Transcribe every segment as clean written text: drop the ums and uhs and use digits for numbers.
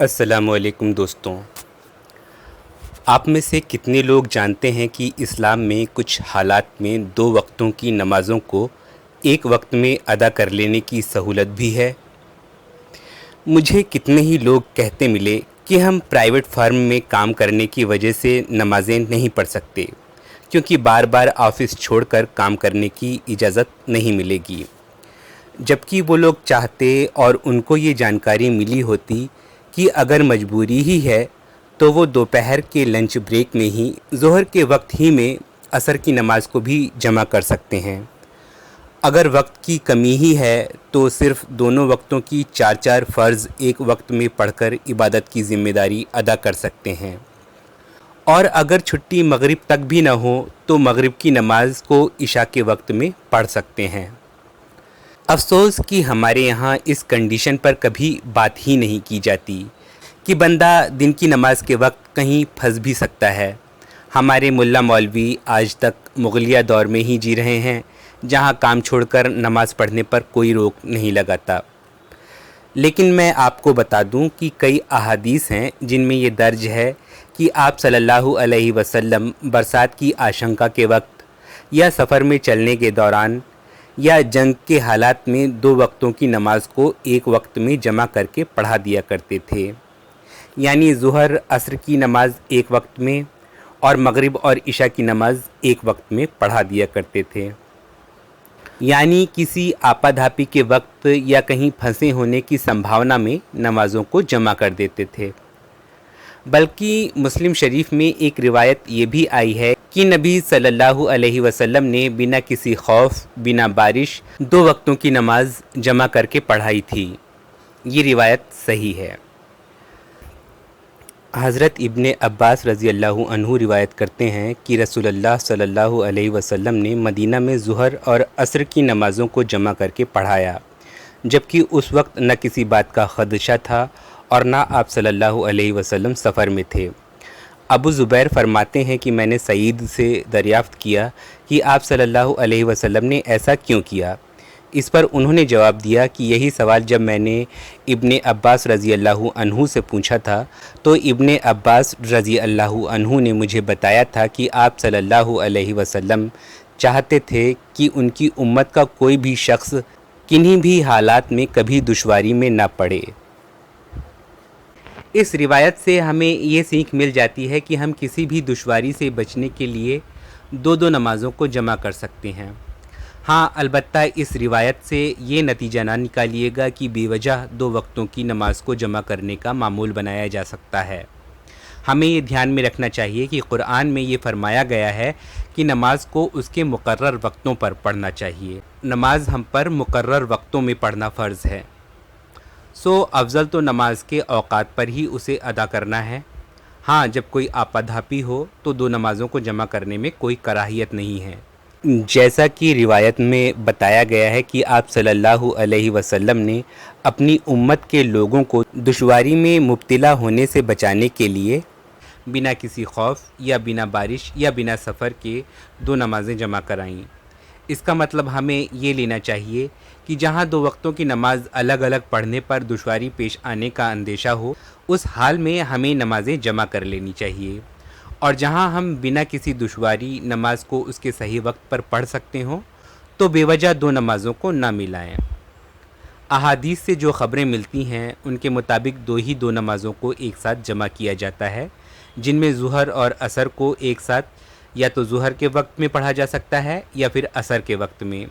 السلام علیکم دوستوں، آپ میں سے کتنے لوگ جانتے ہیں کہ اسلام میں کچھ حالات میں 2 وقتوں کی نمازوں کو ایک وقت میں ادا کر لینے کی سہولت بھی ہے؟ مجھے کتنے ہی لوگ کہتے ملے کہ ہم پرائیویٹ فرم میں کام کرنے کی وجہ سے نمازیں نہیں پڑھ سکتے کیونکہ بار بار آفس چھوڑ کر کام کرنے کی اجازت نہیں ملے گی، جبکہ وہ لوگ چاہتے اور ان کو یہ جانکاری ملی ہوتی کہ اگر مجبوری ہی ہے تو وہ دوپہر کے لنچ بریک میں ہی ظہر کے وقت ہی میں عصر کی نماز کو بھی جمع کر سکتے ہیں۔ اگر وقت کی کمی ہی ہے تو صرف دونوں وقتوں کی 4 فرض ایک وقت میں پڑھ کر عبادت کی ذمہ داری ادا کر سکتے ہیں، اور اگر چھٹی مغرب تک بھی نہ ہو تو مغرب کی نماز کو عشاء کے وقت میں پڑھ سکتے ہیں۔ افسوس کہ ہمارے یہاں اس کنڈیشن پر کبھی بات ہی نہیں کی جاتی کہ بندہ دن کی نماز کے وقت کہیں پھنس بھی سکتا ہے۔ ہمارے ملا مولوی آج تک مغلیہ دور میں ہی جی رہے ہیں، جہاں کام چھوڑ کر نماز پڑھنے پر کوئی روک نہیں لگاتا۔ لیکن میں آپ کو بتا دوں کہ کئی احادیث ہیں جن میں یہ درج ہے کہ آپ صلی اللہ علیہ وسلم برسات کی آشنکا کے وقت یا سفر میں چلنے کے دوران یا جنگ کے حالات میں 2 وقتوں کی نماز کو ایک وقت میں جمع کر کے پڑھا دیا کرتے تھے، یعنی ظہر عصر کی نماز ایک وقت میں اور مغرب اور عشاء کی نماز ایک وقت میں پڑھا دیا کرتے تھے، یعنی کسی آپادھاپی کے وقت یا کہیں پھنسے ہونے کی سمبھاونا میں نمازوں کو جمع کر دیتے تھے۔ بلکہ مسلم شریف میں ایک روایت یہ بھی آئی ہے کہ نبی صلی اللہ علیہ وسلم نے بنا کسی خوف بنا بارش 2 وقتوں کی نماز جمع کر کے پڑھائی تھی۔ یہ روایت صحیح ہے۔ حضرت ابن عباس رضی اللہ عنہ روایت کرتے ہیں کہ رسول اللہ صلی اللہ علیہ وسلم نے مدینہ میں ظہر اور عصر کی نمازوں کو جمع کر کے پڑھایا، جبکہ اس وقت نہ کسی بات کا خدشہ تھا اور نہ آپ صلی اللہ علیہ وسلم سفر میں تھے۔ ابو زبیر فرماتے ہیں کہ میں نے سعید سے دریافت کیا کہ آپ صلی اللہ علیہ وسلم نے ایسا کیوں کیا؟ اس پر انہوں نے جواب دیا کہ یہی سوال جب میں نے ابن عباس رضی اللہ عنہ سے پوچھا تھا تو ابن عباس رضی اللہ عنہ نے مجھے بتایا تھا کہ آپ صلی اللہ علیہ وسلم چاہتے تھے کہ ان کی امت کا کوئی بھی شخص کنہیں بھی حالات میں کبھی دشواری میں نہ پڑے۔ اس روایت سے ہمیں یہ سیکھ مل جاتی ہے کہ ہم کسی بھی دشواری سے بچنے کے لیے 2 نمازوں کو جمع کر سکتے ہیں۔ ہاں، البتہ اس روایت سے یہ نتیجہ نہ نکالیے گا کہ بے وجہ 2 وقتوں کی نماز کو جمع کرنے کا معمول بنایا جا سکتا ہے۔ ہمیں یہ دھیان میں رکھنا چاہیے کہ قرآن میں یہ فرمایا گیا ہے کہ نماز کو اس کے مقرر وقتوں پر پڑھنا چاہیے۔ نماز ہم پر مقرر وقتوں میں پڑھنا فرض ہے، افضل تو نماز کے اوقات پر ہی اسے ادا کرنا ہے۔ ہاں، جب کوئی آپادھاپی ہو تو 2 نمازوں کو جمع کرنے میں کوئی کراہیت نہیں ہے۔ جیسا کہ روایت میں بتایا گیا ہے کہ آپ صلی اللہ علیہ وسلم نے اپنی امت کے لوگوں کو دشواری میں مبتلا ہونے سے بچانے کے لیے بنا کسی خوف یا بنا بارش یا بنا سفر کے 2 نمازیں جمع کرائیں۔ اس کا مطلب ہمیں یہ لینا چاہیے کہ جہاں 2 وقتوں کی نماز الگ الگ پڑھنے پر دشواری پیش آنے کا اندیشہ ہو، اس حال میں ہمیں نمازیں جمع کر لینی چاہیے، اور جہاں ہم بنا کسی دشواری نماز کو اس کے صحیح وقت پر پڑھ سکتے ہوں تو بے وجہ 2 نمازوں کو نہ ملائیں۔ احادیث سے جو خبریں ملتی ہیں ان کے مطابق 2 نمازوں کو ایک ساتھ جمع کیا جاتا ہے، جن میں ظہر اور عصر کو ایک ساتھ یا تو ظہر کے وقت میں پڑھا جا سکتا ہے یا پھر عصر کے وقت میں۔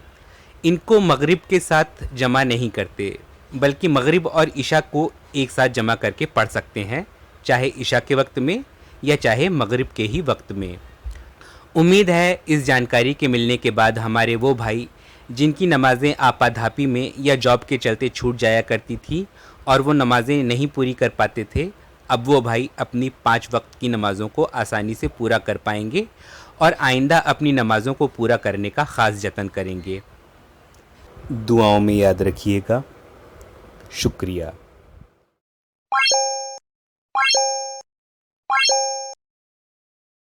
ان کو مغرب کے ساتھ جمع نہیں کرتے، بلکہ مغرب اور عشاء کو ایک ساتھ جمع کر کے پڑھ سکتے ہیں، چاہے عشاء کے وقت میں یا چاہے مغرب کے ہی وقت میں۔ امید ہے اس جانکاری کے ملنے کے بعد ہمارے وہ بھائی جن کی نمازیں آپادھاپی میں یا جاب کے چلتے چھوٹ جایا کرتی تھی اور وہ نمازیں نہیں پوری کر پاتے تھے، اب وہ بھائی اپنی 5 وقت کی نمازوں کو آسانی سے پورا کر پائیں گے اور آئندہ اپنی نمازوں کو پورا کرنے کا خاص جتن کریں گے۔ دعاؤں میں یاد رکھیے گا۔ شکریہ۔